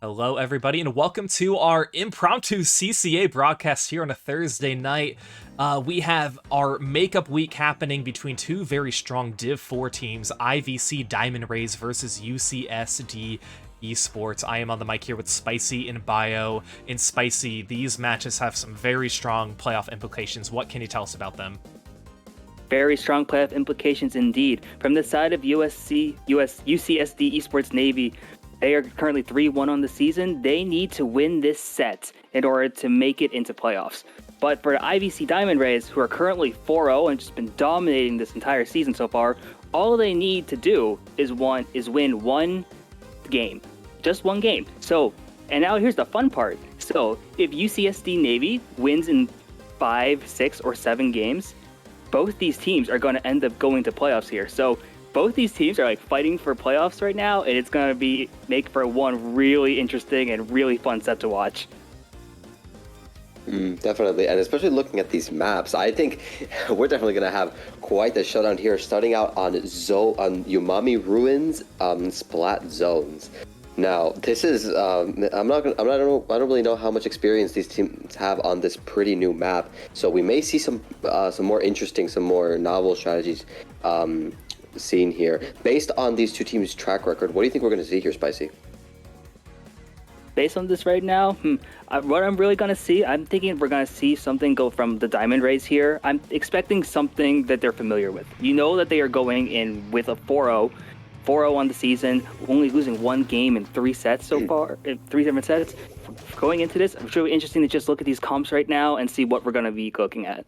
Hello, everybody, and welcome to our impromptu CCA broadcast here on a Thursday night. We have our makeup week happening between two very strong Div 4 teams, IVC Diamond Rays versus UCSD Esports. I am on the mic here with Spicy and Bio. In Spicy, these matches have some very strong playoff implications. What can you tell us about them? Very strong playoff implications indeed. From the side of UCSD Esports Navy, they are currently 3-1 on the season. They need to win this set in order to make it into playoffs. But for the IVC Diamond Rays, who are currently 4-0 and just been dominating this entire season so far, all they need to do is win one game. Just one game. And now here's the fun part. So, if UCSD Navy wins in 5, 6, or 7 games, both these teams are going to end up going to playoffs here. So, both these teams are fighting for playoffs right now, and it's going to make for one really interesting and really fun set to watch. Definitely, and especially looking at these maps, I think we're definitely going to have quite the showdown here, starting out on Umami Ruins, Splat Zones. Now, this is I don't really know how much experience these teams have on this pretty new map, so we may see some more interesting, some more novel strategies seen here. Based on these two teams' track record, what do you think we're going to see here, Spicy? Based on this right now, what I'm really going to see, I'm thinking we're going to see something go from the Diamond Rays here. I'm expecting something that they're familiar with. You know that they are going in with a 4-0 on the season, only losing one game in 3 sets so far, in 3 different sets. Going into this, it's really interesting to just look at these comps right now and see what we're going to be looking at.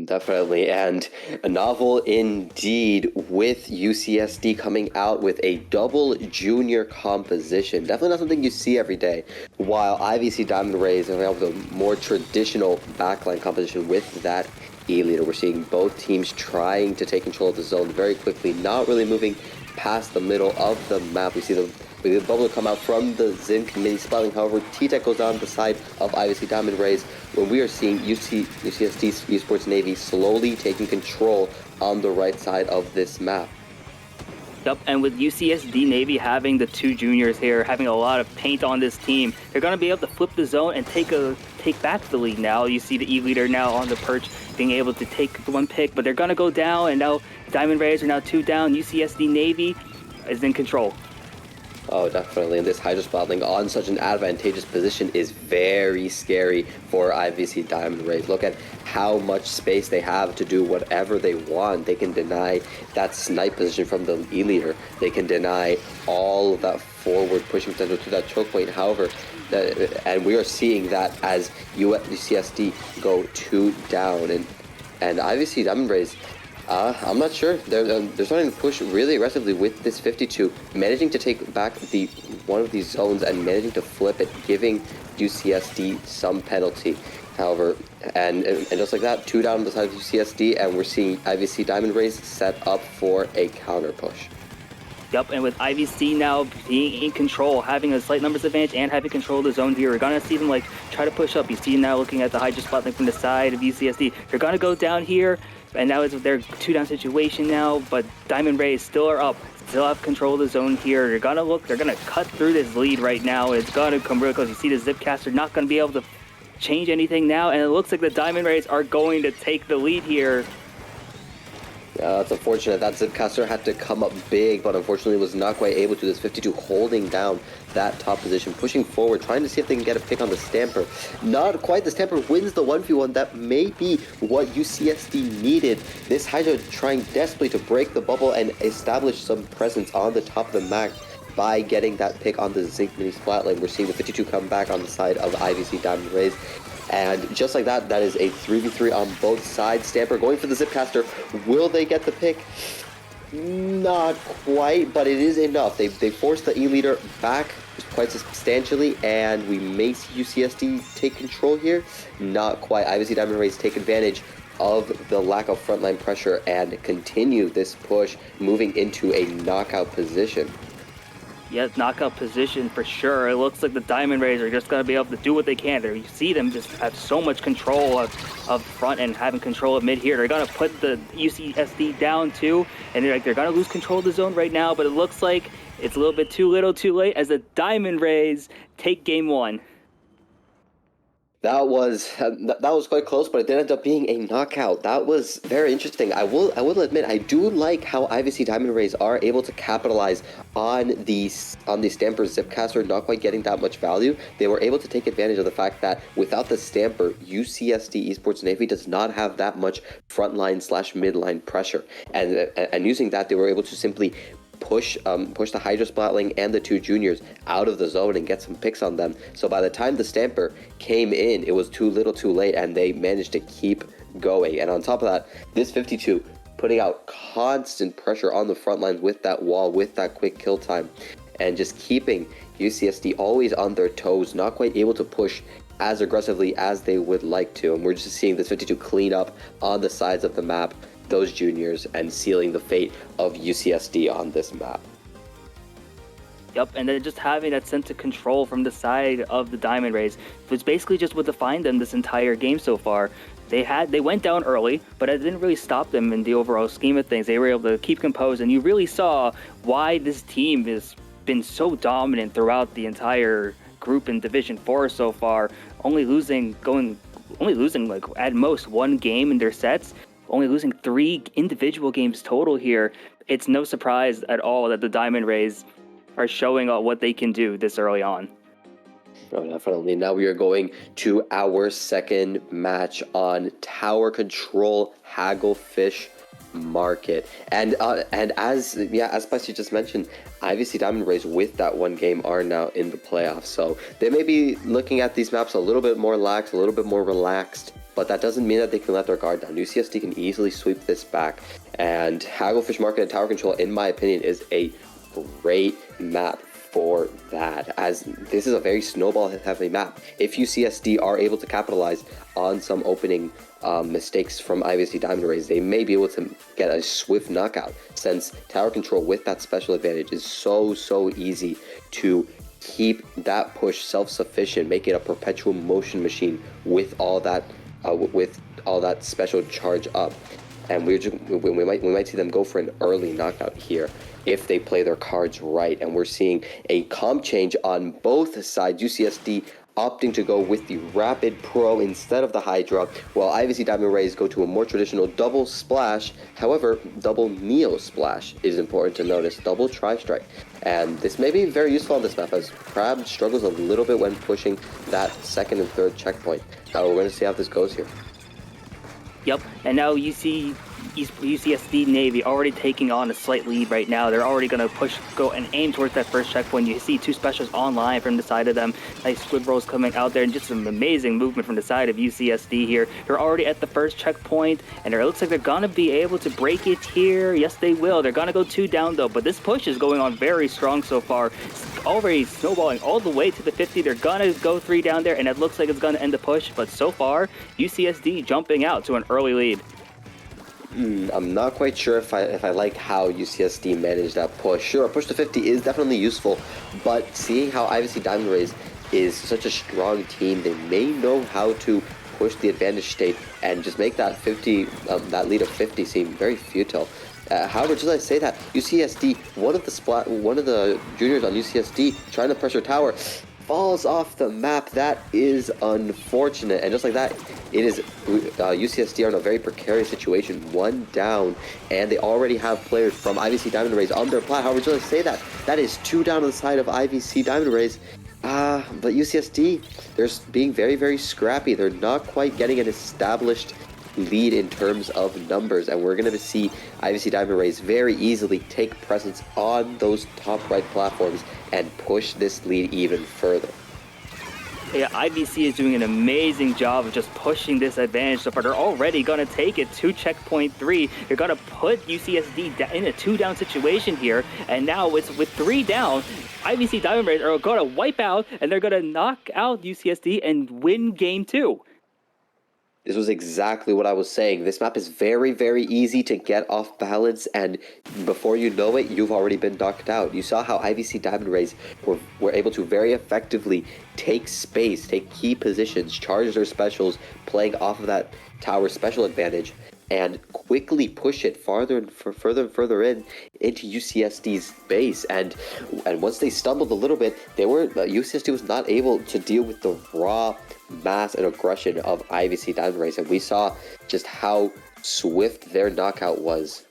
Definitely, and a novel indeed, with UCSD coming out with a double junior composition. Definitely not something you see every day, while IVC Diamond Rays are out with a more traditional backline composition with that E-leader. We're seeing both teams trying to take control of the zone very quickly, not really moving past the middle of the map. We see the bubble come out from the Zinc mini spelling. However, T-Tech goes down the side of IVC Diamond Rays, when we are seeing UCSD Esports Navy slowly taking control on the right side of this map. Yep, and with UCSD Navy having the 2 juniors here, having a lot of paint on this team, they're going to be able to flip the zone and take back the lead now. You see the E-leader now on the perch, being able to take one pick, but they're going to go down, and now Diamond Rays are now 2 down. UCSD Navy is in control. Oh, definitely. And this Hydra spotting on such an advantageous position is very scary for IVC Diamond Rays. Look at how much space they have to do whatever they want. They can deny that snipe position from the E-leader. They can deny all of that forward pushing potential to that choke point. However, and we are seeing that as UCSD go 2 down. And IVC Diamond Rays, I'm not sure. They're starting to push really aggressively with this 52, managing to take back one of these zones and managing to flip it, giving UCSD some penalty. However, and just like that, 2 down on the side of UCSD, and we're seeing IVC Diamond Rays set up for a counter push. Yep, and with IVC now being in control, having a slight numbers advantage and having control of the zone here, we're going to see them try to push up. You see now looking at the Hydra spot from the side of UCSD. They're going to go down here, and now it's their 2-down situation now, but Diamond Rays still are up, still have control of the zone here. They're going to cut through this lead right now. It's going to come really close. You see the Zipcaster not going to be able to change anything now, and it looks like the Diamond Rays are going to take the lead here. That's unfortunate. That Zipcaster had to come up big, but unfortunately was not quite able to. This 52 holding down that top position, pushing forward, trying to see if they can get a pick on the Stamper. Not quite. The Stamper wins the 1v1. That may be what UCSD needed. This Hydra trying desperately to break the bubble and establish some presence on the top of the map by getting that pick on the Zinc mini splat lane. We're seeing the 52 come back on the side of IVC Diamond Rays. And just like that, that is a 3v3 on both sides. Stamper going for the Zipcaster. Will they get the pick? Not quite, but it is enough. They forced the E-leader back quite substantially, and we may see UCSD take control here. Not quite. IVC Diamond Rays take advantage of the lack of frontline pressure and continue this push, moving into a knockout position. Yeah, knockout position for sure. It looks like the Diamond Rays are just going to be able to do what they can there. You see them just have so much control of front and having control of mid here. They're going to put the UCSD down too, and they're going to lose control of the zone right now, but it looks like it's a little bit too little too late as the Diamond Rays take game one. That was quite close, but it did end up being a knockout. That was very interesting. I will admit, I do like how IVC Diamond Rays are able to capitalize on the Stamper Zipcaster not quite getting that much value. They were able to take advantage of the fact that without the Stamper, UCSD Esports Navy does not have that much frontline/midline pressure, and using that, they were able to simply push the Hydra Splatling and the two juniors out of the zone and get some picks on them. So by the time the Stamper came in, it was too little too late, and they managed to keep going. And on top of that, this 52 putting out constant pressure on the front lines with that wall, with that quick kill time, and just keeping UCSD always on their toes, not quite able to push as aggressively as they would like to. And we're just seeing this 52 clean up on the sides of the map those juniors and sealing the fate of UCSD on this map. Yep, and then just having that sense of control from the side of the Diamond Rays was basically just what defined them this entire game so far. They went down early, but it didn't really stop them in the overall scheme of things. They were able to keep composed, and you really saw why this team has been so dominant throughout the entire group in Division 4 so far, only losing like at most one game in their sets, only losing 3 individual games total here. It's no surprise at all that the Diamond Rays are showing what they can do this early on. Oh, definitely. Now we are going to our second match on Tower Control Hagglefish Market. And as Spicy just mentioned, IVC Diamond Rays with that one game are now in the playoffs. So they may be looking at these maps a little bit more lax, a little bit more relaxed, but that doesn't mean that they can let their guard down. UCSD can easily sweep this back. And Hagglefish Market and Tower Control, in my opinion, is a great map for that, as this is a very snowball heavy map. If UCSD are able to capitalize on some opening mistakes from IVC Diamond Rays, they may be able to get a swift knockout, since Tower Control with that special advantage is so easy to keep that push self-sufficient, make it a perpetual motion machine with all that special charge up. And we might see them go for an early knockout here if they play their cards right. And we're seeing a comp change on both sides. UCSD opting to go with the Rapid Pro instead of the Hydra, while IVC Diamond Rays go to a more traditional double splash. However, double Neo Splash is important to notice, double Tri-Strike. And this may be very useful on this map, as Crab struggles a little bit when pushing that second and third checkpoint. We're going to see how this goes here. Yep, and now you see UCSD Navy already taking on a slight lead right now. They're already going to go and aim towards that first checkpoint. You see 2 specials online from the side of them. Nice squid rolls coming out there, and just some amazing movement from the side of UCSD here. They're already at the first checkpoint, and it looks like they're going to be able to break it here. Yes, they will. They're going to go 2 down, though, but this push is going on very strong so far. Already snowballing all the way to the 50. They're going to go 3 down there, and it looks like it's going to end the push, but so far, UCSD jumping out to an early lead. I'm not quite sure if I like how UCSD managed that push. Sure, a push to 50 is definitely useful, but seeing how IVC Diamond Rays is such a strong team, they may know how to push the advantage state and just make that that lead of 50 seem very futile. However, just as I say that, UCSD, one of the juniors on UCSD trying to pressure Tower, falls off the map. That is unfortunate, and just like that, it is UCSD are in a very precarious situation, 1 down, and they already have players from IVC Diamond Rays on their plat. However, just to say that is 2 down on the side of IVC Diamond Rays. But UCSD, they're being very scrappy. They're not quite getting an established lead in terms of numbers, and we're going to see IVC Diamond Rays very easily take presence on those top right platforms and push this lead even further. Yeah, IVC is doing an amazing job of just pushing this advantage so far. They're already going to take it to checkpoint 3. They're going to put UCSD in a 2-down situation here, and now it's with 3 down. IVC Diamond Rays are going to wipe out, and they're going to knock out UCSD and win game 2. This was exactly what I was saying. This map is very, very easy to get off balance, and before you know it, you've already been knocked out. You saw how IVC Diamond Rays were able to very effectively take space, take key positions, charge their specials, playing off of that tower special advantage, and quickly push it further and further into UCSD's base. And once they stumbled a little bit, UCSD was not able to deal with the raw mass and aggression of IVC Diamond Rays, and we saw just how swift their knockout was.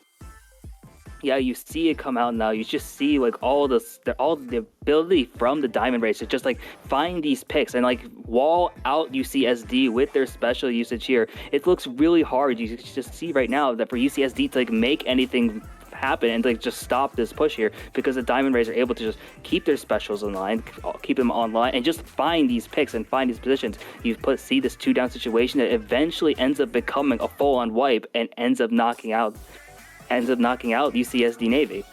Yeah, you see it come out now. You just see like all the ability from the Diamond Race to just like find these picks and like wall out UCSD with their special usage here. It looks really hard. You just see right now that for UCSD to like make anything happen and like just stop this push here, because the Diamond Rays are able to just keep their specials online, keep them online, and just find these picks and find these positions. You see this 2-down situation that eventually ends up becoming a full-on wipe and ends up knocking out UCSD Navy.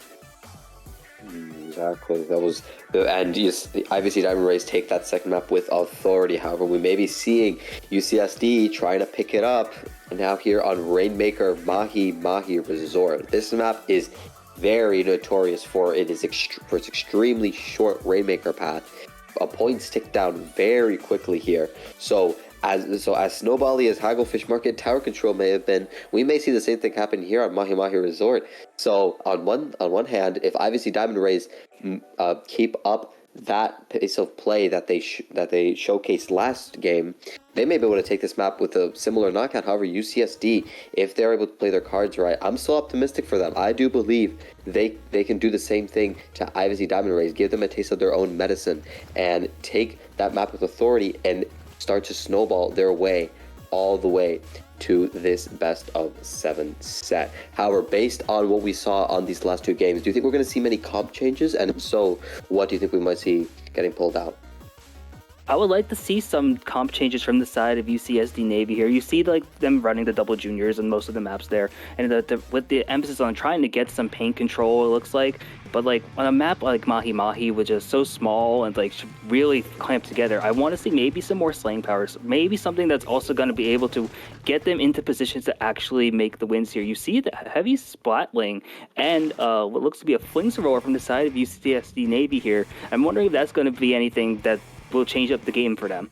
Exactly. That was the IVC Diamond Rays take that second map with authority. However, we may be seeing UCSD trying to pick it up now here on Rainmaker Mahi Resort. This map is very notorious for its extremely short Rainmaker path. Points tick down very quickly here. So as snowbally as Hagglefish Market tower control may have been, we may see the same thing happen here on Mahi Resort. So on one hand, if IVC Diamond Rays keep up that pace of play that they showcased last game, they may be able to take this map with a similar knockout. However, UCSD, if they're able to play their cards right, I'm still optimistic for them. I do believe they can do the same thing to IVC Diamond Rays, give them a taste of their own medicine, and take that map with authority and start to snowball their way all the way to this best of 7 set. However, based on what we saw on these last 2 games, do you think we're going to see many comp changes? And if so, what do you think we might see getting pulled out? I would like to see some comp changes from the side of UCSD Navy here. You see like them running the double juniors on most of the maps there, and with the emphasis on trying to get some paint control, it looks like. But like on a map like Mahi, which is so small and like really clamped together, I want to see maybe some more slaying powers, maybe something that's also going to be able to get them into positions to actually make the wins here. You see the heavy splatling and what looks to be a fling thrower from the side of UCSD Navy here. I'm wondering if that's going to be anything that will change up the game for them.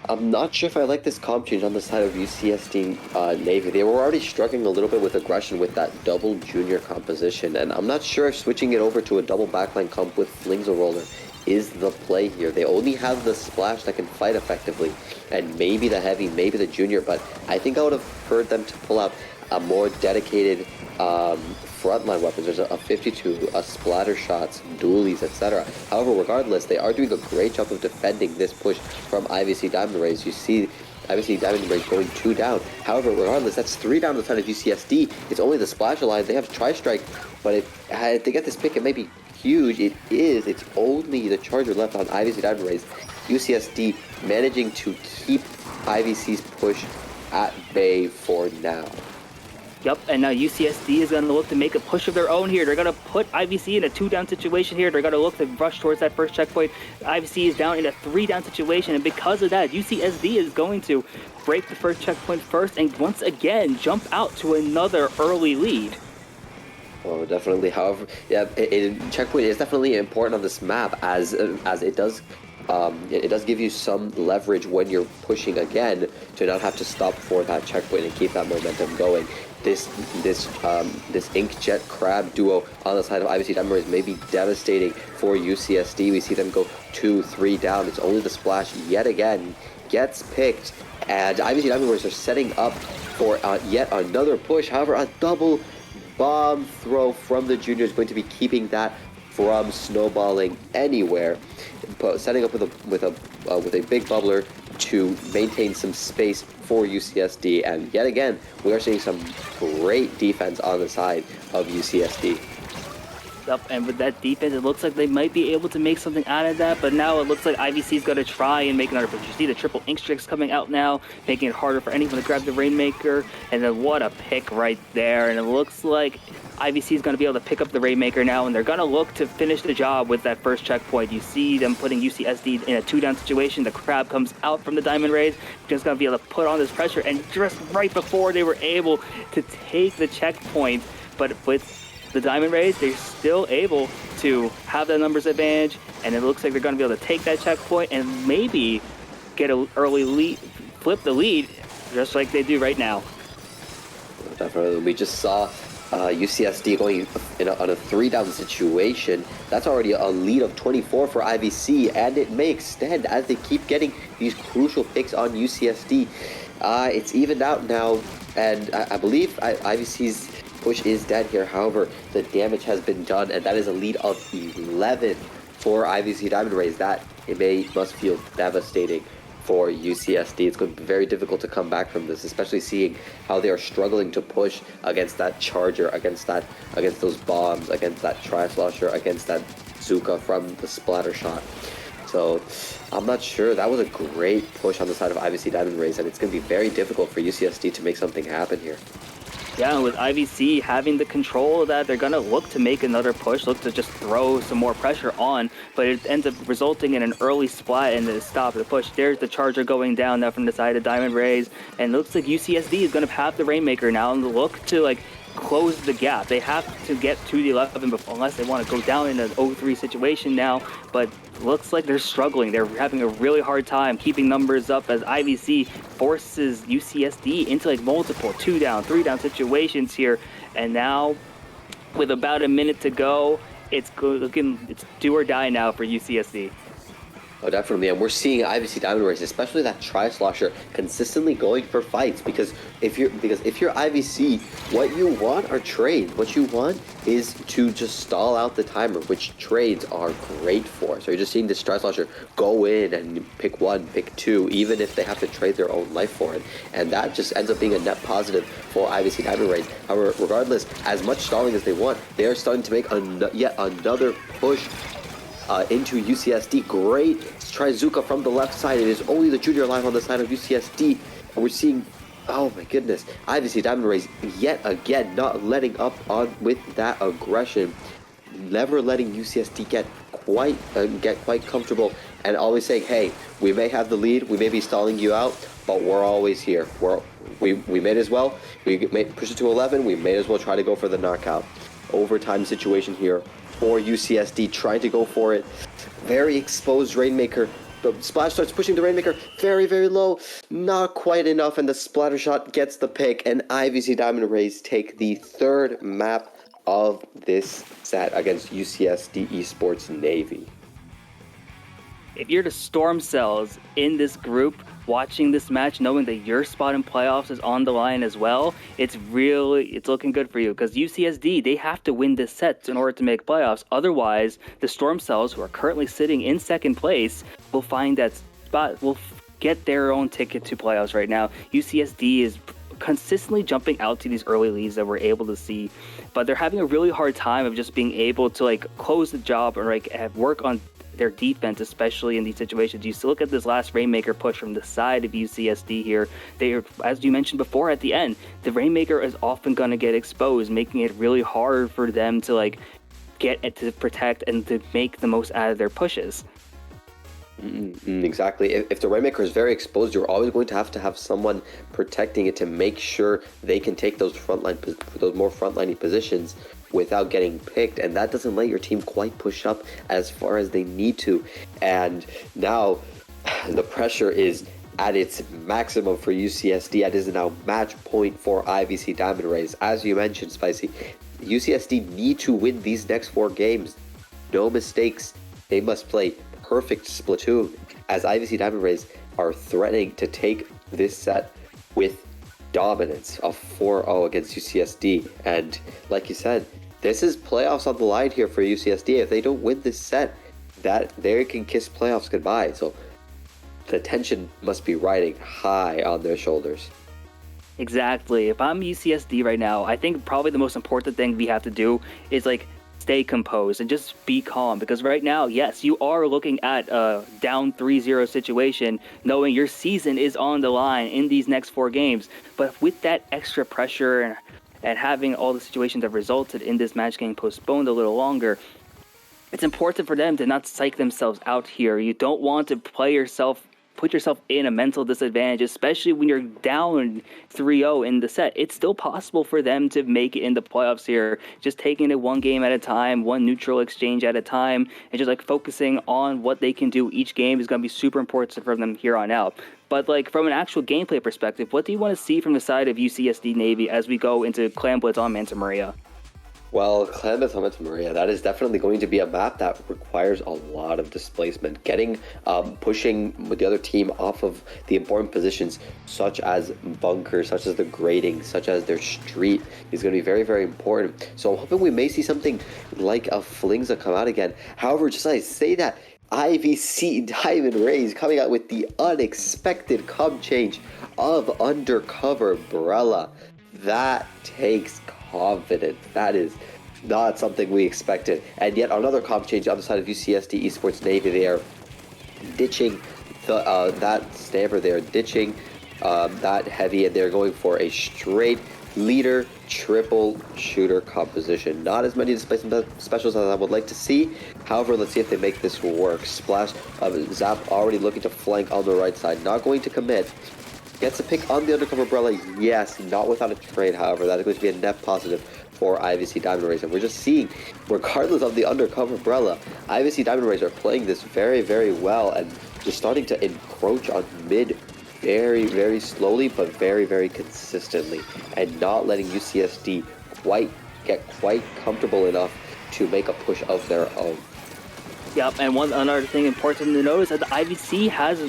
I'm not sure if I like this comp change on the side of UCSD Navy. They were already struggling a little bit with aggression with that double junior composition, and I'm not sure if switching it over to a double backline comp with Flingza Roller is the play here. They only have the splash that can fight effectively, and maybe the heavy, maybe the junior, but I think I would have preferred them to pull out a more dedicated frontline weapons. There's a 52, a splatter shots, dualies, etc. However, regardless, they are doing a great job of defending this push from IVC Diamond Rays. You see IVC Diamond Rays going 2 down. However, regardless, that's 3 down to the side of UCSD. It's only the splash alliance. They have Tri-Strike, but if they get this pick, it may be huge. It is. It's only the charger left on IVC Diamond Rays. UCSD managing to keep IVC's push at bay for now. Yep, and now UCSD is going to look to make a push of their own here. They're going to put IVC in a 2-down situation here. They're going to look to rush towards that first checkpoint. IVC is down in a 3-down situation, and because of that, UCSD is going to break the first checkpoint first and once again jump out to another early lead. Oh, definitely. However, yeah, checkpoint is definitely important on this map as it does. It does give you some leverage when you're pushing again to not have to stop for that checkpoint and keep that momentum going. This Inkjet Crab duo on the side of IVC Diamond Rays may be devastating for UCSD. We see them go 2-3 down. It's only the splash yet again gets picked, and IVC Diamond Rays are setting up for yet another push. However, a double bomb throw from the junior is going to be keeping that from snowballing anywhere, setting up with a big bubbler to maintain some space for UCSD. And yet again, we are seeing some great defense on the side of UCSD. Yep, and with that defense, it looks like they might be able to make something out of that, but now it looks like IVC's going to try and make another push. You see the triple ink streaks coming out now, making it harder for anyone to grab the Rainmaker, and then what a pick right there, and it looks like IVC is going to be able to pick up the Rainmaker now, and they're going to look to finish the job with that first checkpoint. You see them putting UCSD in a 2-down situation. The Crab comes out from the Diamond Rays, just going to be able to put on this pressure, and just right before they were able to take the checkpoint, but with the Diamond Rays, they're still able to have that numbers advantage, and it looks like they're going to be able to take that checkpoint and maybe get an early lead, flip the lead, just like they do right now. Definitely. We just saw UCSD going on a 3-down situation. That's already a lead of 24 for IVC, and it may extend as they keep getting these crucial picks on UCSD. It's evened out now, and I believe IVC's push is dead here. However, the damage has been done, and that is a lead of 11 for IVC Diamond Rays. That must feel devastating for UCSD. It's going to be very difficult to come back from this, especially seeing how they are struggling to push against that charger, against those bombs, against that tri-slosher, against that Zuka from the splatter shot. So I'm not sure. That was a great push on the side of IVC Diamond Rays, and it's going to be very difficult for UCSD to make something happen here. Yeah, and with IVC having the control of that, they're going to look to make another push, look to just throw some more pressure on, but it ends up resulting in an early splat and the stop of the push. There's the charger going down now from the side of Diamond Rays, and it looks like UCSD is going to have the Rainmaker now and look to close the gap. They have to get to the 11 before, unless they want to go down in an 0-3 situation now, but looks like they're struggling. They're having a really hard time keeping numbers up as IVC forces UCSD into multiple 2-down, 3-down situations here, and now with about a minute to go, it's do or die now for UCSD. Oh, definitely, and we're seeing IVC Diamond Rays, especially that tri-slosher, consistently going for fights. Because if you're IVC, what you want are trades. What you want is to just stall out the timer, which trades are great for. So you're just seeing this tri-slosher go in and pick 1, pick 2, even if they have to trade their own life for it, and that just ends up being a net positive for IVC Diamond Rays. However, regardless, as much stalling as they want, they are starting to make yet another push into UCSD. Great Trizuka from the left side. It is only the junior alive on the side of UCSD. And we're seeing, oh my goodness, IVC Diamond Rays yet again not letting up on with that aggression, never letting UCSD get quite comfortable, and always saying, hey, we may have the lead, we may be stalling you out, but we're always here. We may as well, we may push it to 11, we may as well try to go for the knockout. Overtime situation here for UCSD, trying to go for it. Very exposed Rainmaker. The splash starts pushing the Rainmaker very, very low. Not quite enough, and the splatter shot gets the pick, and IVC Diamond Rays take the 3rd map of this set against UCSD Esports Navy. If you're the Storm Cells in this group, watching this match, knowing that your spot in playoffs is on the line as well, it's looking good for you, because UCSD, they have to win this set in order to make playoffs. Otherwise, the Storm Cells, who are currently sitting in 2nd place, will find that spot, will get their own ticket to playoffs right now. UCSD is consistently jumping out to these early leads that we're able to see, but they're having a really hard time of just being able to close the job or work on their defense, especially in these situations. You still look at this last Rainmaker push from the side of UCSD here. They are, as you mentioned before, at the end, the Rainmaker is often going to get exposed, making it really hard for them to get it to protect and to make the most out of their pushes. Exactly. If the Rainmaker is very exposed, you're always going to have someone protecting it to make sure they can take those more frontline positions without getting picked, and that doesn't let your team quite push up as far as they need to. And now the pressure is at its maximum for UCSD. It is now match point for IVC Diamond Rays. As you mentioned, Spicy, UCSD need to win these next 4 games. No mistakes. They must play perfect Splatoon, as IVC Diamond Rays are threatening to take this set with dominance of 4-0 against UCSD. And like you said, this is playoffs on the line here for UCSD. If they don't win this set, that they can kiss playoffs goodbye. So the tension must be riding high on their shoulders. Exactly. If I'm UCSD right now, I think probably the most important thing we have to do is stay composed and just be calm, because right now, yes, you are looking at a down 3-0 situation, knowing your season is on the line in these next 4 games. But with that extra pressure and having all the situations that resulted in this match getting postponed a little longer, it's important for them to not psych themselves out here. You don't want to put yourself in a mental disadvantage, especially when you're down 3-0 in the set. It's still possible for them to make it in the playoffs here, just taking it one game at a time, one neutral exchange at a time, and just like focusing on what they can do each game is going to be super important for them here on out. But like from an actual gameplay perspective, what do you want to see from the side of UCSD Navy as we go into Clan Blitz on Manta Maria? Well, Clan Blitz on Manta Maria, that is definitely going to be a map that requires a lot of displacement. Pushing with the other team off of the important positions, such as bunkers, such as the grading, such as their street, is going to be very, very important. So I'm hoping we may see something like a Flingza come out again. However, just as I say that, IVC Diamond Rays coming out with the unexpected comp change of Undercover Brella. That takes confidence. That is not something we expected. And yet another comp change on the side of UCSD Esports Navy. They are ditching that stamper. They are ditching that heavy, and they're going for a straight leader triple shooter composition. Not as many displacement specials as I would like to see. However, let's see if they make this work. Splash Zap already looking to flank on the right side. Not going to commit. Gets a pick on the Undercover Umbrella, yes, not without a trade, however. That is going to be a net positive for IVC Diamond Rays. And we're just seeing, regardless of the Undercover Umbrella, IVC Diamond Rays are playing this very, very well and just starting to encroach on mid very, very slowly, but very, very consistently, and not letting UCSD get quite comfortable enough to make a push of their own. Yep, and another thing important to note is that the IVC has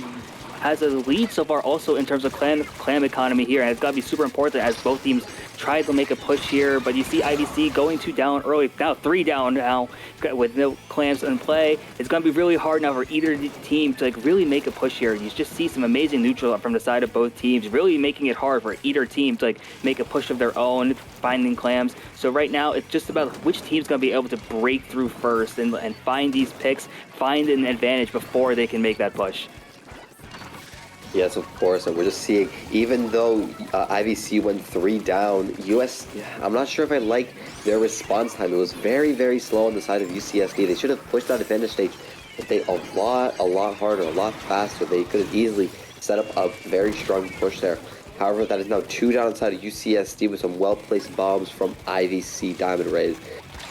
a lead so far also in terms of clan economy here, and it's got to be super important as both teams try to make a push here. But you see IVC going 2 down early, now 3 down now with no clams in play. It's going to be really hard now for either team to like really make a push here. You just see some amazing neutral from the side of both teams, really making it hard for either team to like make a push of their own, finding clams. So right now it's just about which team's going to be able to break through first and find these picks, find an advantage before they can make that push. Yes, of course, and we're just seeing, even though IVC went 3 down, I'm not sure if I like their response time. It was very, very slow on the side of UCSD. They should have pushed that advantage stage a lot harder, a lot faster. They could have easily set up a very strong push there. However, that is now 2 down inside of UCSD with some well-placed bombs from IVC Diamond Rays.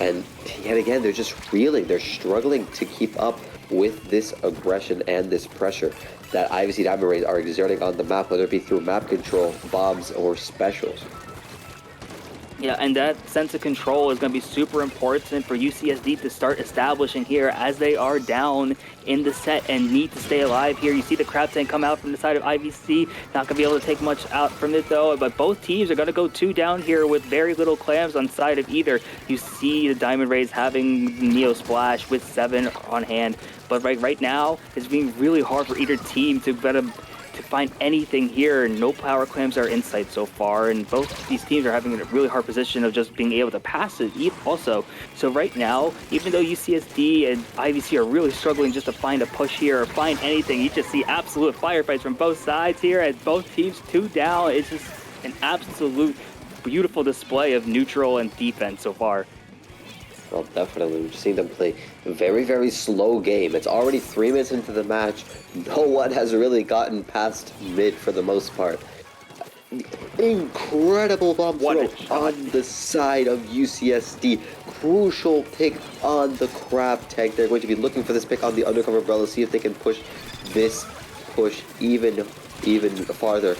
And yet again, they're just reeling. They're struggling to keep up with this aggression and this pressure that IVC Diamond Rays are exerting on the map, whether it be through map control, bombs, or specials. Yeah, and that sense of control is going to be super important for UCSD to start establishing here as they are down in the set and need to stay alive here. You see the crab tank come out from the side of IVC. Not going to be able to take much out from it though, but both teams are going to go 2 down here with very little clams on side of either. You see the Diamond Rays having Neo Splash with 7 on hand, but right now it's being really hard for either team to find anything here. No power clams are in sight so far, and both these teams are having a really hard position of just being able to pass it also. So right now, even though UCSD and IVC are really struggling just to find a push here or find anything, you just see absolute firefights from both sides here as both teams 2 down. It's just an absolute beautiful display of neutral and defense so far. Well, definitely. We're just seeing them play a very, very slow game. It's already 3 minutes into the match. No one has really gotten past mid for the most part. Incredible bomb throw on the side of UCSD. Crucial pick on the crab tank. They're going to be looking for this pick on the Undercover Umbrella, see if they can push this push even farther.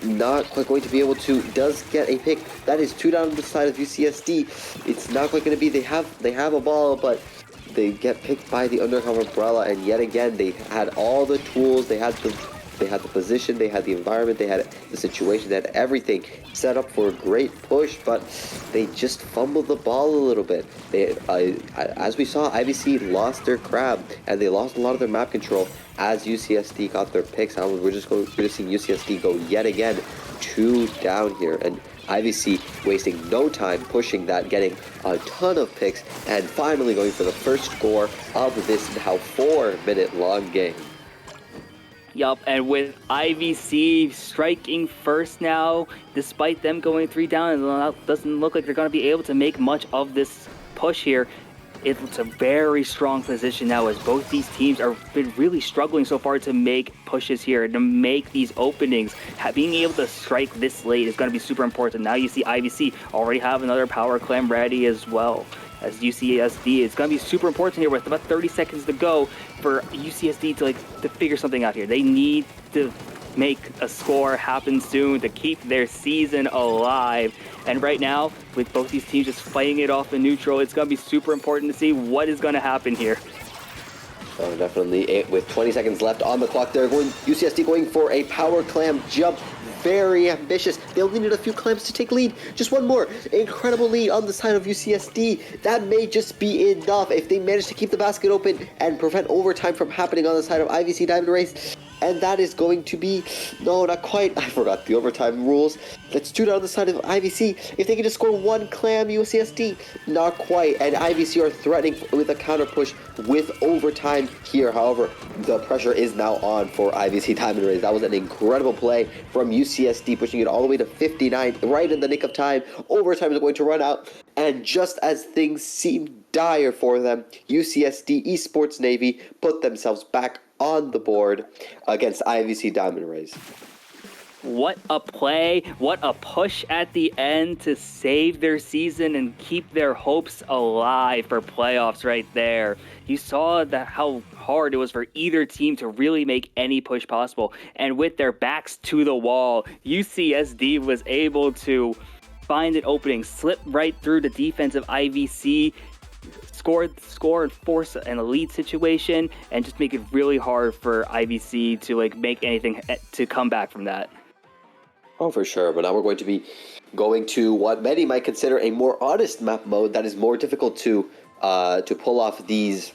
Not quite going to be able to. Does get a pick. That is 2 down on the side of UCSD. It's not quite going to be. They have a ball, but they get picked by the Undercover Umbrella. And yet again, they had all the tools. They had the position. They had the environment. They had the situation. They had everything set up for a great push, but they just fumbled the ball a little bit. As we saw, IVC lost their crab, and they lost a lot of their map control as UCSD got their picks. We're just seeing UCSD go yet again 2 down here, and IVC wasting no time, pushing that, getting a ton of picks, and finally going for the first score of this now 4-minute long game. Yup, and with IVC striking first now, despite them going 3 down, it doesn't look like they're going to be able to make much of this push here. It's a very strong position now, as both these teams are been really struggling so far to make pushes here, to make these openings. Being able to strike this late is going to be super important. Now you see IVC already have another power clam ready as well as UCSD. It's going to be super important here with about 30 seconds to go for UCSD to figure something out here. They need to make a score happen soon to keep their season alive. And right now, with both these teams just fighting it off in neutral, it's going to be super important to see what is going to happen here. Oh, definitely. With 20 seconds left on the clock, UCSD going for a power clam jump. Very ambitious. They only need a few clams to take lead. Just one more. Incredible lead on the side of UCSD. That may just be enough if they manage to keep the basket open and prevent overtime from happening on the side of IVC Diamond Race. And that is going to be... No, not quite. I forgot the overtime rules. Let's do it on the side of IVC. If they can just score one clam, UCSD. Not quite. And IVC are threatening with a counter push with overtime here. However, the pressure is now on for IVC Diamond Rays. That was an incredible play from UCSD, pushing it all the way to 59, right in the nick of time. Overtime is going to run out. And just as things seem dire for them, UCSD Esports Navy put themselves back on the board against IVC Diamond Rays. What a play, what a push at the end to save their season and keep their hopes alive for playoffs right there. You saw how hard it was for either team to really make any push possible. And with their backs to the wall, UCSD was able to find an opening, slip right through the defense of IVC, score and force an elite situation, and just make it really hard for IVC to make anything to come back from that. Oh, for sure. But now we're going to be going to what many might consider a more honest map mode that is more difficult to pull off these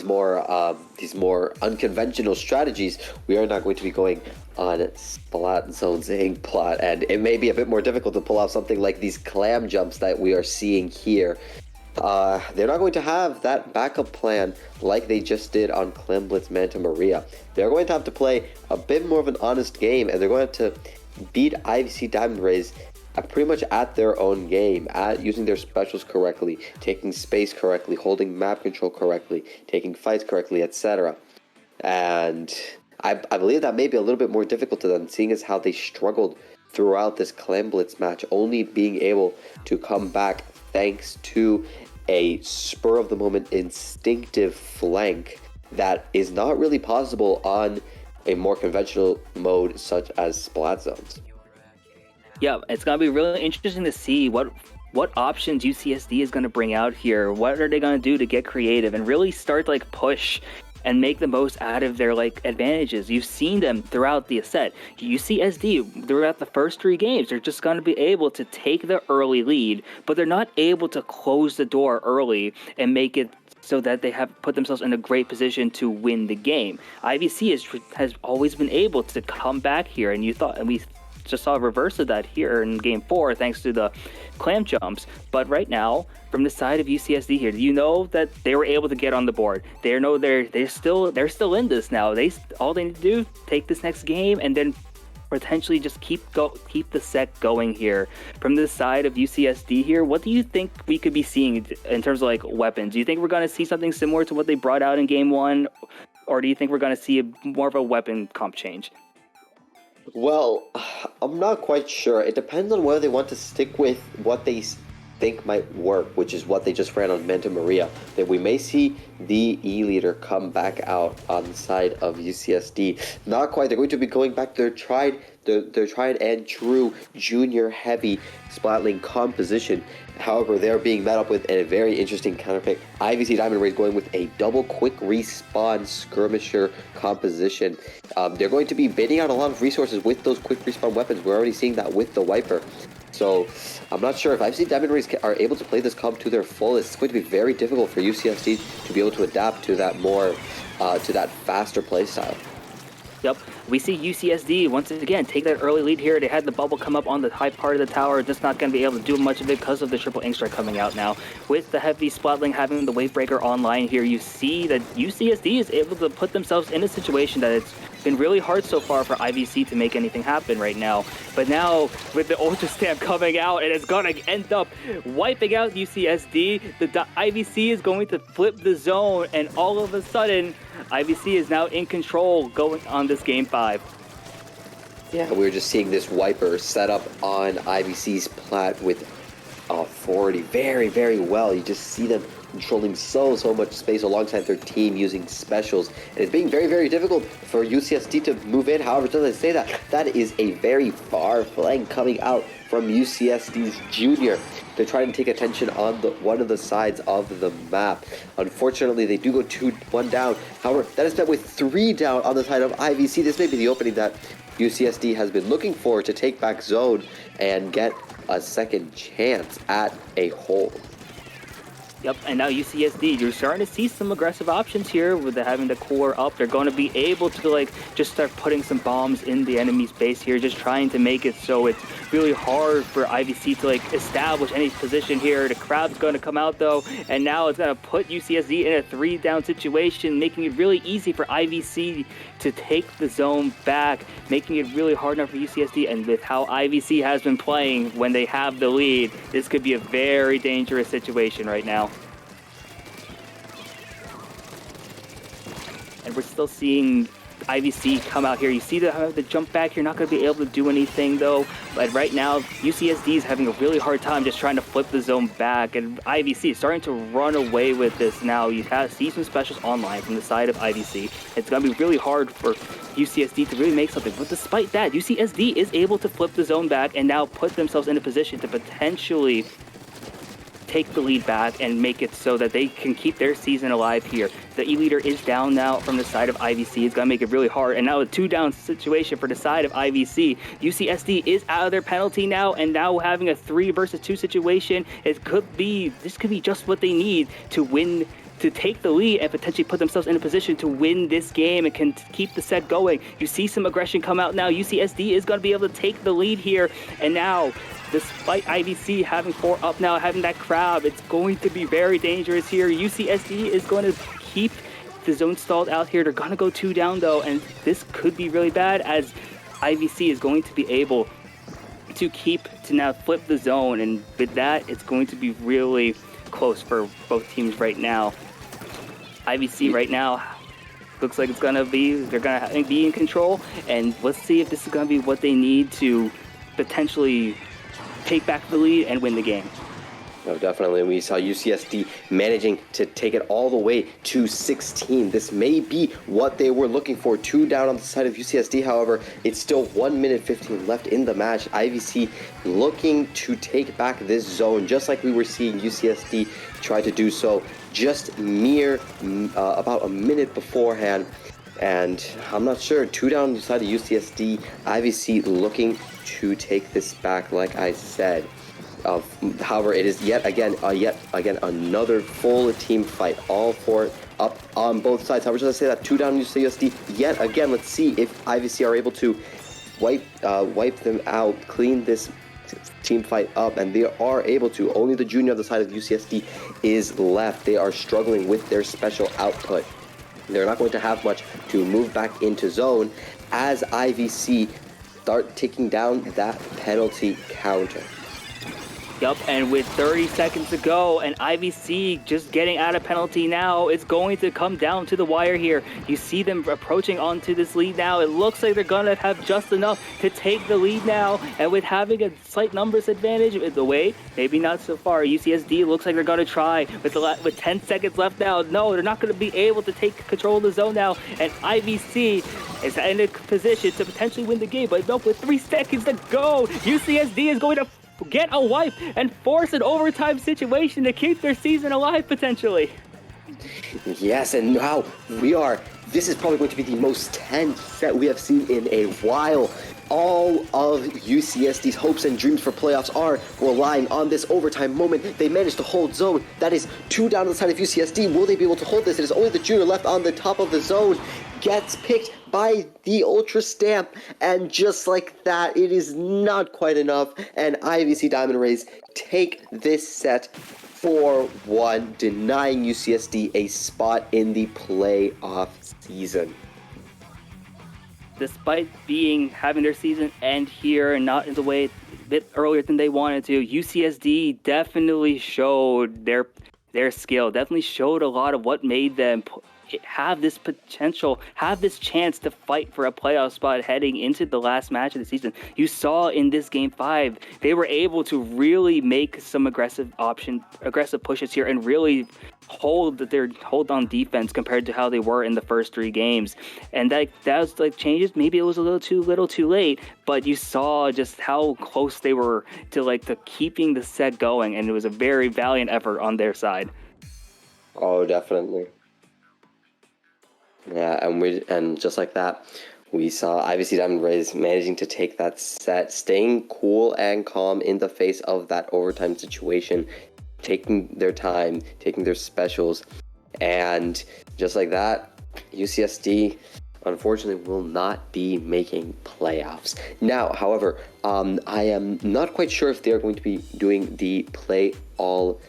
more unconventional strategies. We are not going to be going on Splat Zone's ink plot, and it may be a bit more difficult to pull off something like these clam jumps that we are seeing here. They're not going to have that backup plan like they just did on Clem Blitz Manta Maria. They're going to have to play a bit more of an honest game, and they're going to beat IVC Diamond Rays pretty much at their own game, at using their specials correctly, taking space correctly, holding map control correctly, taking fights correctly, etc. And I believe that may be a little bit more difficult to them, seeing as how they struggled throughout this Clem Blitz match, only being able to come back thanks to a spur-of-the-moment instinctive flank that is not really possible on a more conventional mode such as Splat Zones. Yeah, it's going to be really interesting to see what options UCSD is going to bring out here. What are they going to do to get creative and really start to push and make the most out of their advantages? You've seen them throughout the set. UCSD, throughout the first 3 games, they're just going to be able to take the early lead, but they're not able to close the door early and make it so that they have put themselves in a great position to win the game. IVC has always been able to come back here, and we just saw a reverse of that here in game 4 thanks to the clam jumps. But right now, from the side of UCSD here, you know that they were able to get on the board. They're still in this now. All they need to do, take this next game and then potentially just keep the set going here. From the side of UCSD here, what do you think we could be seeing in terms of weapons? Do you think we're going to see something similar to what they brought out in game 1, or do you think we're going to see more of a weapon comp change? Well, I'm not quite sure. It depends on whether they want to stick with what they think might work, which is what they just ran on Manta Maria. That we may see the E-leader come back out on the side of UCSD. Not quite. They're going to be going back to their tried and true junior heavy Splatling composition. However, they're being met up with a very interesting counterpick. IVC Diamond Rays going with a double quick respawn skirmisher composition. They're going to be bidding out a lot of resources with those quick respawn weapons. We're already seeing that with the Wiper. So I'm not sure if IVC Diamond Rays are able to play this comp to their fullest. It's going to be very difficult for UCSD to be able to adapt to that more, to that faster playstyle. Yep, we see UCSD once again take that early lead here. They had the bubble come up on the high part of the tower, just not going to be able to do much of it because of the triple ink strike coming out now. With the heavy splatling having the wave breaker online here, you see that UCSD is able to put themselves in a situation that it's been really hard so far for IVC to make anything happen right now. But now with the Ultra Stamp coming out, and it's going to end up wiping out UCSD, the IVC is going to flip the zone, and all of a sudden, IVC is now in control going on this Game 5. Yeah, we were just seeing this wiper set up on IVC's plat with authority very, very well. You just see them controlling so much space alongside their team using specials. And it's being very, very difficult for UCSD to move in. However, as I say that, that is a very far flank coming out from UCSD's junior. They're trying to take attention on one of the sides of the map. Unfortunately, they do go 2-1 down. However, that is met with 3 down on the side of IVC. This may be the opening that UCSD has been looking for to take back zone and get a second chance at a hold. Yep, and now UCSD, you're starting to see some aggressive options here with having the core up. They're going to be able to just start putting some bombs in the enemy's base here, just trying to make it so it's really hard for IVC to establish any position here. The crowd's going to come out though, and now it's going to put UCSD in a 3-down situation, making it really easy for IVC to take the zone back, making it really hard now for UCSD. And with how IVC has been playing when they have the lead, this could be a very dangerous situation right now. And we're still seeing IVC come out here. You see the jump back. You're not going to be able to do anything though. But right now, UCSD is having a really hard time just trying to flip the zone back. And IVC is starting to run away with this now. You see some specials online from the side of IVC. It's going to be really hard for UCSD to really make something. But despite that, UCSD is able to flip the zone back and now put themselves in a position to potentially take the lead back and make it so that they can keep their season alive here. The E-leader is down now from the side of IVC. It's going to make it really hard. And now a 2-down situation for the side of IVC. UCSD is out of their penalty now, and now having a 3 versus 2 situation, this could be just what they need to win, to take the lead and potentially put themselves in a position to win this game and can keep the set going. You see some aggression come out now. UCSD is going to be able to take the lead here. And now, despite IVC having 4 up now, having that crowd, it's going to be very dangerous here. UCSD is going to keep the zone stalled out here. They're going to go 2 down though, and this could be really bad as IVC is going to be able to now flip the zone, and with that, it's going to be really close for both teams right now. IVC right now looks like they're going to be in control, and let's see if this is going to be what they need to potentially take back the lead and win the game. No, definitely. We saw UCSD managing to take it all the way to 16. This may be what they were looking for. 2 down on the side of UCSD. However, it's still 1 minute 15 left in the match. IVC looking to take back this zone, just like we were seeing UCSD try to do so just about a minute beforehand. And I'm not sure. 2 down on the side of UCSD. IVC looking to take this back, like I said. However, it is yet again another full team fight, all 4 up on both sides. However, just to say that 2 down UCSD yet again. Let's see if IVC are able to wipe them out, clean this team fight up, and they are able to. Only the junior on the side of UCSD is left. They are struggling with their special output. They're not going to have much to move back into zone as IVC start ticking down that penalty counter. Yup, and with 30 seconds to go, and IVC just getting out of penalty now, it's going to come down to the wire here. You see them approaching onto this lead now. It looks like they're going to have just enough to take the lead now, and with having a slight numbers advantage, maybe not so far. UCSD looks like they're going to try with 10 seconds left now. No, they're not going to be able to take control of the zone now, and IVC is in a position to potentially win the game, but no, with 3 seconds to go, UCSD is going to get a wipe and force an overtime situation to keep their season alive potentially. Yes, and now this is probably going to be the most tense set we have seen in a while. All of UCSD's hopes and dreams for playoffs are relying on this overtime moment. They managed to hold zone. That is 2 down on the side of UCSD. Will they be able to hold this? It is only the junior left on the top of the zone. Gets picked by the Ultra Stamp, and just like that, it is not quite enough, and IVC Diamond Rays take this set 4-1, denying UCSD a spot in the playoff season. Despite having their season end here and not in the way a bit earlier than they wanted to, UCSD definitely showed their skill, definitely showed a lot of what made them have this potential, have this chance to fight for a playoff spot heading into the last match of the season. You saw in this Game 5, they were able to really make some aggressive pushes here and really hold on defense compared to how they were in the first 3 games. And that was like changes. Maybe it was a little too late, but you saw just how close they were to keeping the set going, and it was a very valiant effort on their side. Oh, definitely. Yeah, and just like that, we saw IVC Diamond Rays managing to take that set, staying cool and calm in the face of that overtime situation, taking their time, taking their specials, and just like that, UCSD unfortunately will not be making playoffs. Now, however, I am not quite sure if they're going to be doing the play all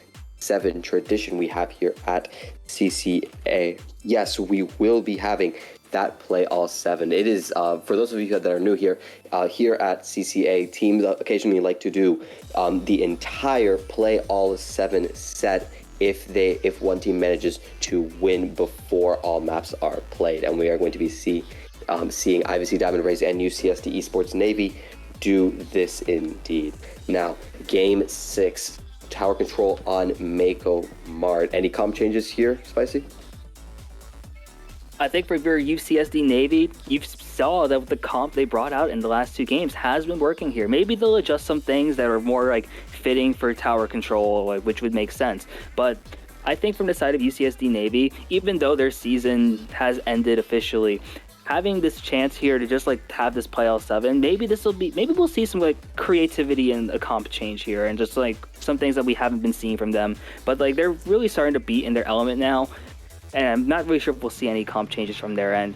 7 tradition we have here at CCA. Yes, we will be having that play all 7. It is, for those of you that are new here, here at CCA, teams occasionally like to do the entire play all 7 set if one team manages to win before all maps are played. And we are going to be seeing IVC Diamond Rays and UCSD Esports Navy do this indeed. Now, Game 6. Tower control on Mako Mart. Any comp changes here, Spicy? I think for your UCSD Navy, you saw that the comp they brought out in the last 2 games has been working here. Maybe they'll adjust some things that are more fitting for tower control, which would make sense. But I think from the side of UCSD Navy, even though their season has ended officially, having this chance here to just have this playoff 7, maybe we'll see some creativity in a comp change here, and just some things that we haven't been seeing from them. But they're really starting to be in their element now, and I'm not really sure if we'll see any comp changes from their end.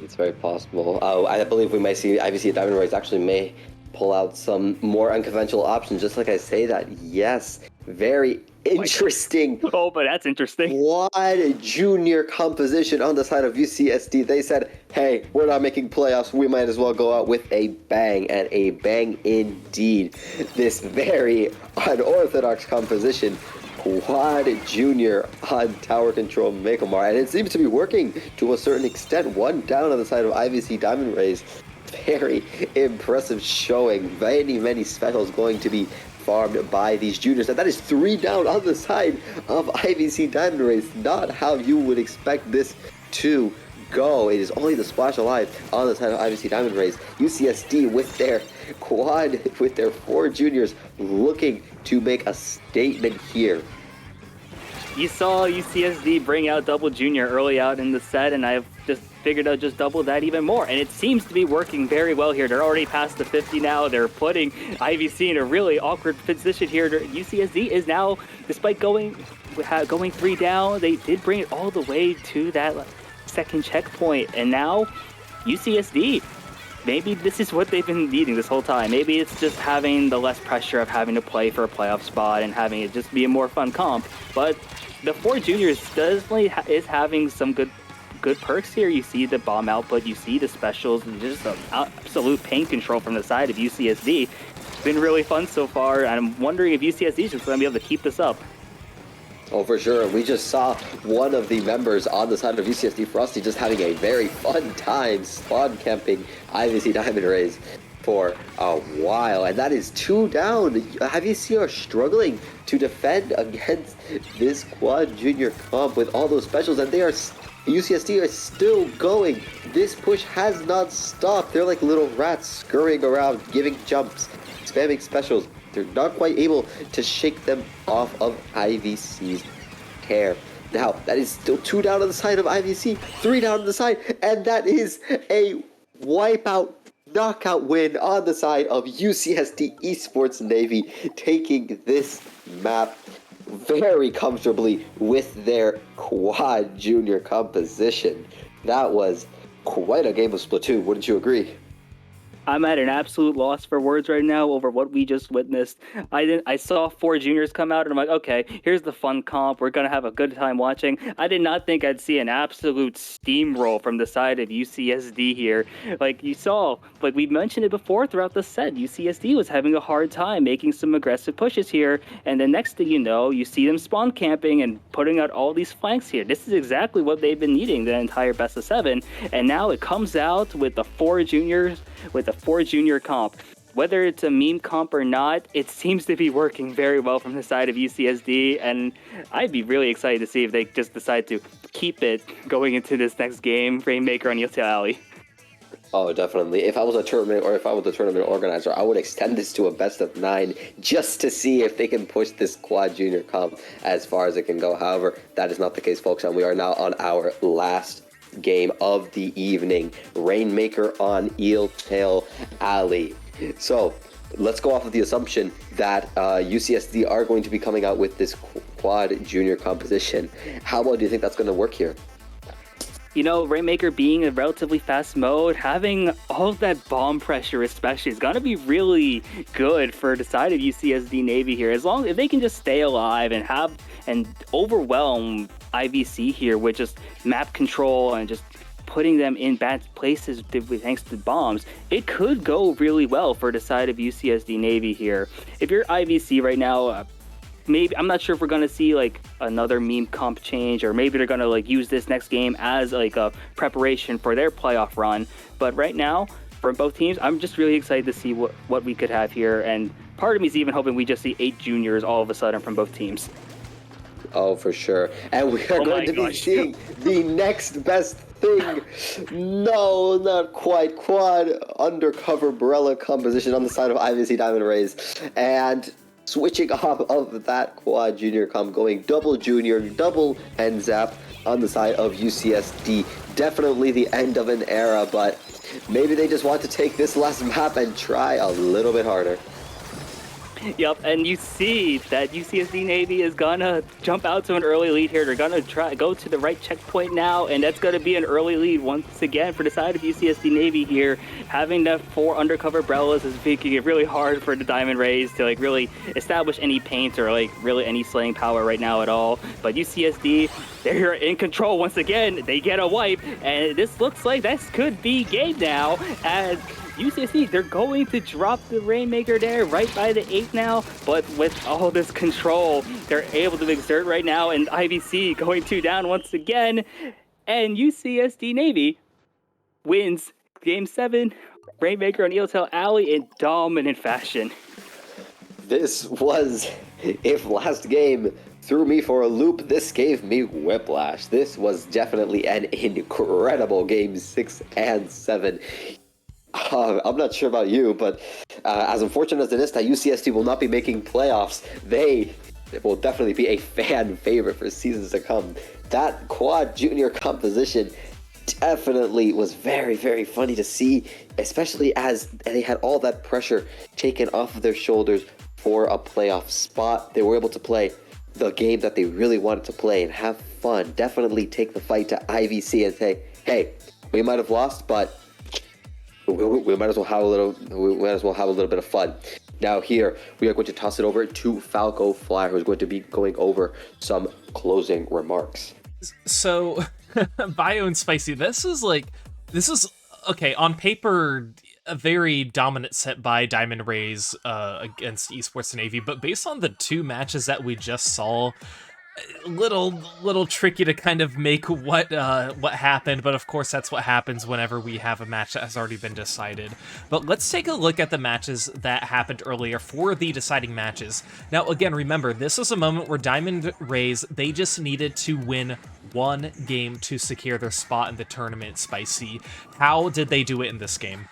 It's very possible. I believe we might see IVC Diamond Rays actually may pull out some more unconventional options. Just like I say that, yes, very interesting. Oh, but that's interesting. Quad junior composition on the side of UCSD. They said, hey, we're not making playoffs. We might as well go out with a bang, and a bang indeed. This very unorthodox composition. Quad junior on tower control Mekomar, and it seems to be working to a certain extent. 1 down on the side of IVC Diamond Rays. Very impressive showing. Many specials going to be farmed by these juniors, and that is 3 down on the side of IVC Diamond Rays. Not how you would expect this to go. It is only the splash alive on the side of IVC Diamond Rays. UCSD with their quad, with their 4 juniors looking to make a statement here. You saw UCSD bring out double junior early out in the set, and I've just figured out just double that even more. And it seems to be working very well here. They're already past the 50 now. They're putting IVC in a really awkward position here. UCSD is now, despite going 3 down, they did bring it all the way to that second checkpoint. And now UCSD, maybe this is what they've been needing this whole time. Maybe it's just having the less pressure of having to play for a playoff spot and having it just be a more fun comp. But the 4 juniors definitely is having some good perks here. You see the bomb output, you see the specials, and just absolute pain control from the side of UCSD. It's been really fun so far, and I'm wondering if UCSD is just going to be able to keep this up. Oh, for sure. We just saw one of the members on the side of UCSD, Frosty, just having a very fun time spawn camping IVC Diamond Rays for a while, and that is 2 down. IVC are struggling to defend against this quad junior comp with all those specials, and UCSD are still going. This push has not stopped. They're like little rats scurrying around, giving jumps, spamming specials. They're not quite able to shake them off of IVC's hair. Now, that is still 2 down on the side of IVC, 3 down on the side, and that is a wipeout knockout win on the side of UCSD Esports Navy, taking this map very comfortably with their quad junior composition. That was quite a game of Splatoon, wouldn't you agree? I'm at an absolute loss for words right now over what we just witnessed. I saw four juniors come out, and I'm like, okay, here's the fun comp. We're gonna have a good time watching. I did not think I'd see an absolute steamroll from the side of UCSD here. Like you saw, like we mentioned it before throughout the set, UCSD was having a hard time making some aggressive pushes here, and the next thing you know, you see them spawn camping and putting out all these flanks here. This is exactly what they've been needing the entire best of 7, and now it comes out with the four juniors with a 4 junior comp. Whether it's a meme comp or not, it seems to be working very well from the side of UCSD, and I'd be really excited to see if they just decide to keep it going into this next game, Rainmaker on Yotel Alley. Oh, definitely. If I was a tournament organizer, I would extend this to a best of 9 just to see if they can push this quad junior comp as far as it can go. However, that is not the case, folks, and we are now on our last game of the evening. Rainmaker on Eeltail Alley. So let's go off of the assumption that UCSD are going to be coming out with this quad junior composition. How well do you think that's going to work here? You know, Rainmaker being a relatively fast mode, having all of that bomb pressure especially is going to be really good for the side of UCSD Navy here. As long as they can just stay alive and overwhelm IVC here with just map control and just putting them in bad places thanks to bombs, it could go really well for the side of UCSD Navy here. If you're IVC right now, maybe I'm not sure if we're gonna see like another meme comp change, or maybe they're gonna like use this next game as like a preparation for their playoff run. But right now, for both teams, I'm just really excited to see what we could have here, and part of me is even hoping we just see 8 juniors all of a sudden from both teams. Oh, for sure. And we are going to be seeing the next best thing. No, not quite. Quad undercover Barella composition on the side of IVC Diamond Rays. And switching off of that quad junior comp, going double junior, double NZAP on the side of UCSD. Definitely the end of an era, but maybe they just want to take this last map and try a little bit harder. Yep, and you see that UCSD Navy is gonna jump out to an early lead here. They're gonna go to the right checkpoint now, and that's gonna be an early lead once again for the side of UCSD Navy here. Having the 4 undercover Brellas is making it really hard for the Diamond Rays to like really establish any paint or like really any slaying power right now at all. But UCSD, they're in control once again. They get a wipe, and this looks like this could be game now as UCSD, they're going to drop the Rainmaker there right by the 8 now, but with all this control, they're able to exert right now, and IVC going 2 down once again, and UCSD Navy wins Game 7, Rainmaker on Eeltail Alley in dominant fashion. This was, if last game threw me for a loop, this gave me whiplash. This was definitely an incredible Game 6 and 7. I'm not sure about you, but as unfortunate as it is that UCSD will not be making playoffs, they will definitely be a fan favorite for seasons to come. That quad junior composition definitely was very, very funny to see, especially as they had all that pressure taken off of their shoulders for a playoff spot. They were able to play the game that they really wanted to play and have fun. Definitely take the fight to IVC and say, hey, we might have lost, but we might as well have a little bit of fun. Now here we are going to toss it over to Falco Fly, who's going to be going over some closing remarks. So Bio and Spicy, this is okay on paper a very dominant set by Diamond Rays against Esports Navy, but based on the 2 matches that we just saw, little tricky to kind of make what happened, but of course that's what happens whenever we have a match that has already been decided. But let's take a look at the matches that happened earlier for the deciding matches. Now again, remember, this is a moment where Diamond Rays, they just needed to win 1 game to secure their spot in the tournament. Spicy, how did they do it in this game?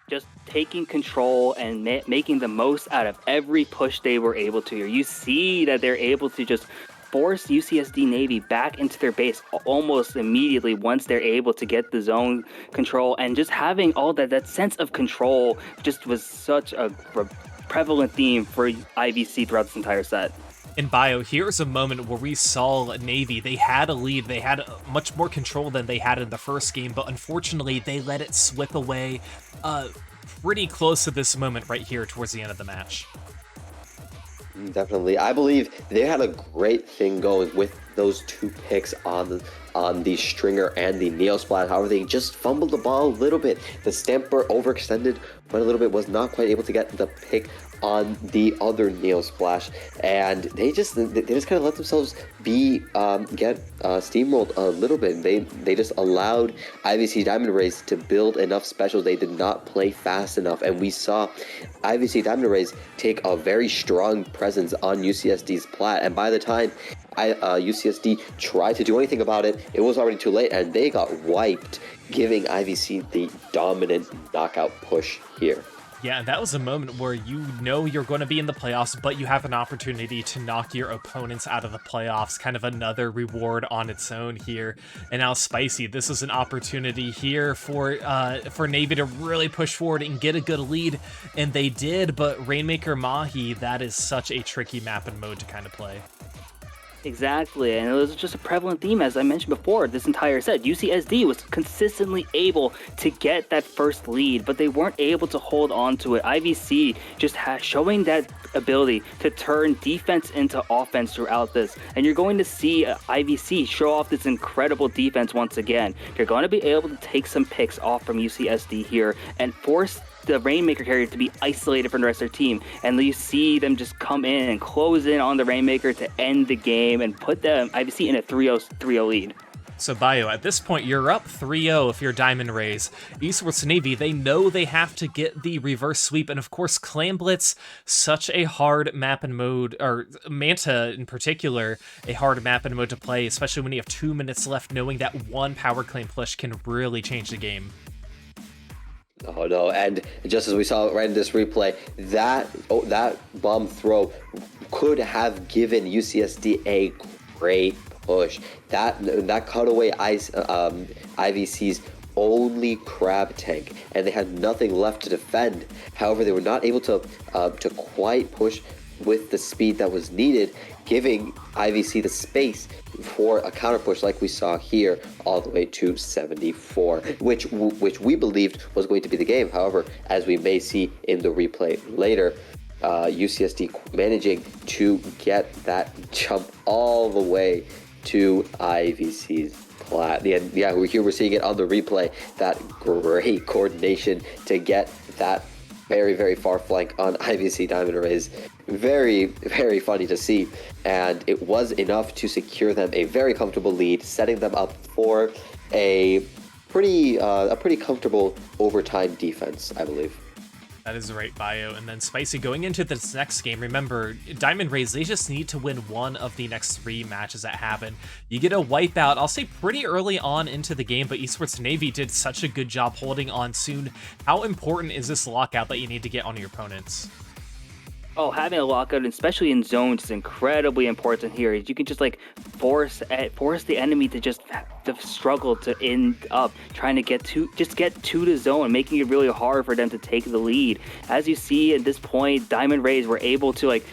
Just taking control and making the most out of every push they were able to. You see that they're able to just force UCSD Navy back into their base almost immediately once they're able to get the zone control, and just having all that sense of control just was such a prevalent theme for IVC throughout this entire set. In Bio, here's a moment where we saw Navy. They had a lead. They had much more control than they had in the first game, but unfortunately, they let it slip away pretty close to this moment right here towards the end of the match. Definitely. I believe they had a great thing going with those 2 picks on the Stringer and the Neo Splat. However, they just fumbled the ball a little bit. The Stamper overextended, but a little bit was not quite able to get the pick on the other Neo Splash, and they just kind of let themselves get steamrolled a little bit. They just allowed IVC Diamond Rays to build enough specials. They did not play fast enough, and we saw IVC Diamond Rays take a very strong presence on UCSD's plat, and by the time UCSD tried to do anything about it, it was already too late, and they got wiped, giving IVC the dominant knockout push here. Yeah, and that was a moment where you know you're going to be in the playoffs, but you have an opportunity to knock your opponents out of the playoffs. Kind of another reward on its own here. And now Spicy, this is an opportunity here for Navy to really push forward and get a good lead, and they did, but Rainmaker Mahi, that is such a tricky map and mode to kind of play. Exactly, and it was just a prevalent theme, as I mentioned before, this entire set. UCSD was consistently able to get that first lead, but they weren't able to hold on to it. IVC just showing that ability to turn defense into offense throughout this, and you're going to see IVC show off this incredible defense once again. They're going to be able to take some picks off from UCSD here and force the Rainmaker carrier to be isolated from the rest of their team, and you see them just come in and close in on the Rainmaker to end the game and put them IVC in a 3-0 lead. So Bio, at this point, you're up 3-0 if you're Diamond Rays. Esports Navy, they know they have to get the reverse sweep, and of course, Clan Blitz, such a hard map and mode, or Manta in particular, a hard map and mode to play, especially when you have 2 minutes left, knowing that one power claim push can really change the game. Oh no, and just as we saw right in this replay, that bomb throw could have given UCSD a great push. That cutaway IVC's only crab tank, and they had nothing left to defend. However, they were not able to quite push with the speed that was needed, giving IVC the space for a counter push like we saw here all the way to 74, which we believed was going to be the game. However, as we may see in the replay later, UCSD managing to get that jump all the way to IVC's plat. Yeah, here we're seeing it on the replay, that great coordination to get that very, very far flank on IVC Diamond Rays. Very, very funny to see, and it was enough to secure them a very comfortable lead, setting them up for a pretty comfortable overtime defense, I believe. That is right, Bio. And then Spicy, going into this next game, remember, Diamond Rays, they just need to win one of the next 3 matches that happen. You get a wipeout, I'll say pretty early on into the game, but Esports Navy did such a good job holding on soon. How important is this lockout that you need to get on your opponents? Oh, having a lockout, especially in zones, is incredibly important here. You can just like force the enemy to just struggle to end up trying to get to the zone, making it really hard for them to take the lead. As you see at this point, Diamond Rays were able to like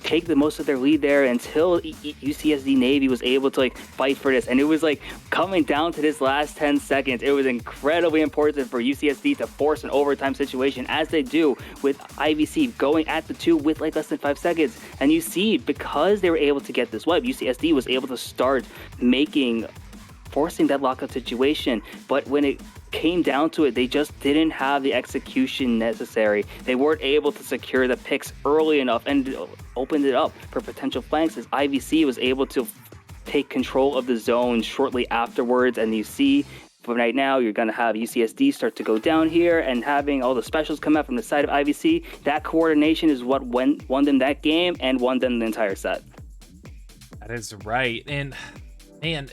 take the most of their lead there until UCSD Navy was able to like fight for this, and it was like coming down to this last 10 seconds. It was incredibly important for UCSD to force an overtime situation, as they do with IVC going at the 2 with like less than 5 seconds. And you see, because they were able to get this wipe, UCSD was able to start forcing that lockout situation. But when it came down to it, they just didn't have the execution necessary. They weren't able to secure the picks early enough and opened it up for potential flanks, as IVC was able to take control of the zone shortly afterwards. And you see, for right now, you're going to have UCSD start to go down here, and having all the specials come out from the side of IVC. That coordination is what won them that game and won them the entire set. That is right. And man,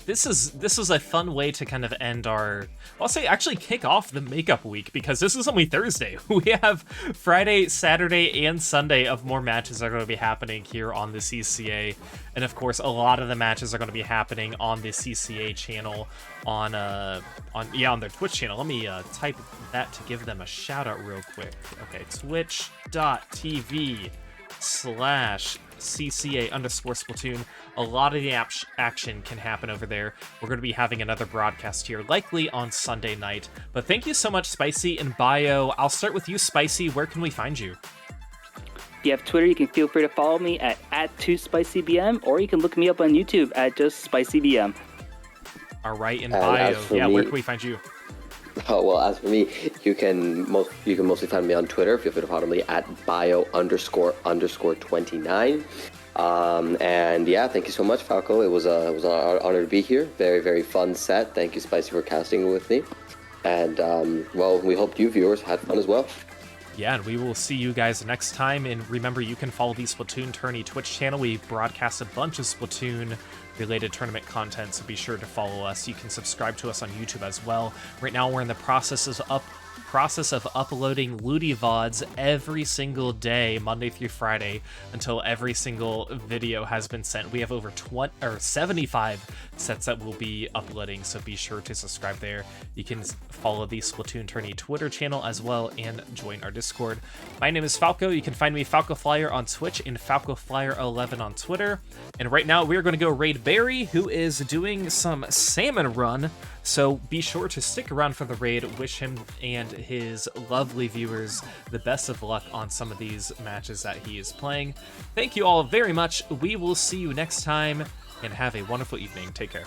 this is a fun way to kind of end our, I'll say actually kick off the makeup week, because this is only Thursday. We have Friday, Saturday, and Sunday of more matches that are going to be happening here on the CCA. And of course, a lot of the matches are going to be happening on the CCA channel on their Twitch channel. Let me type that to give them a shout out real quick. Okay, twitch.tv/CCA CCA_Splatoon. A lot of the action can happen over there. We're going to be having another broadcast here, likely on Sunday night. But thank you so much, Spicy and Bio. I'll start with you, Spicy. Where can we find you? If you have Twitter, you can feel free to follow me at 2SpicyBM, or you can look me up on YouTube at just SpicyBM. All right, and Bio, where can we find you? Oh, well, as for me, you can mostly find me on Twitter. Feel free to follow me at bio__29. And yeah, thank you so much, Falco. It was an honor to be here. Very, very fun set. Thank you, Spicy, for casting with me. And well, we hope you viewers had fun as well. Yeah, and we will see you guys next time. And remember, you can follow the Splatoon Tourney Twitch channel. We broadcast a bunch of Splatoon-related tournament content, so be sure to follow us. You can subscribe to us on YouTube as well. Right now, we're in the process of uploading Ludi VODs every single day, Monday through Friday, until every single video has been sent. We have over 75 sets that we'll be uploading, so be sure to subscribe there. You can follow the Splatoon Tourney Twitter channel as well and join our Discord. My name is Falco. You can find me FalcoFlyer on Twitch and FalcoFlyer11 on Twitter. And right now we're going to go raid Barry, who is doing some salmon run. So be sure to stick around for the raid. Wish him and his lovely viewers the best of luck on some of these matches that he is playing. Thank you all very much. We will see you next time, and have a wonderful evening. Take care.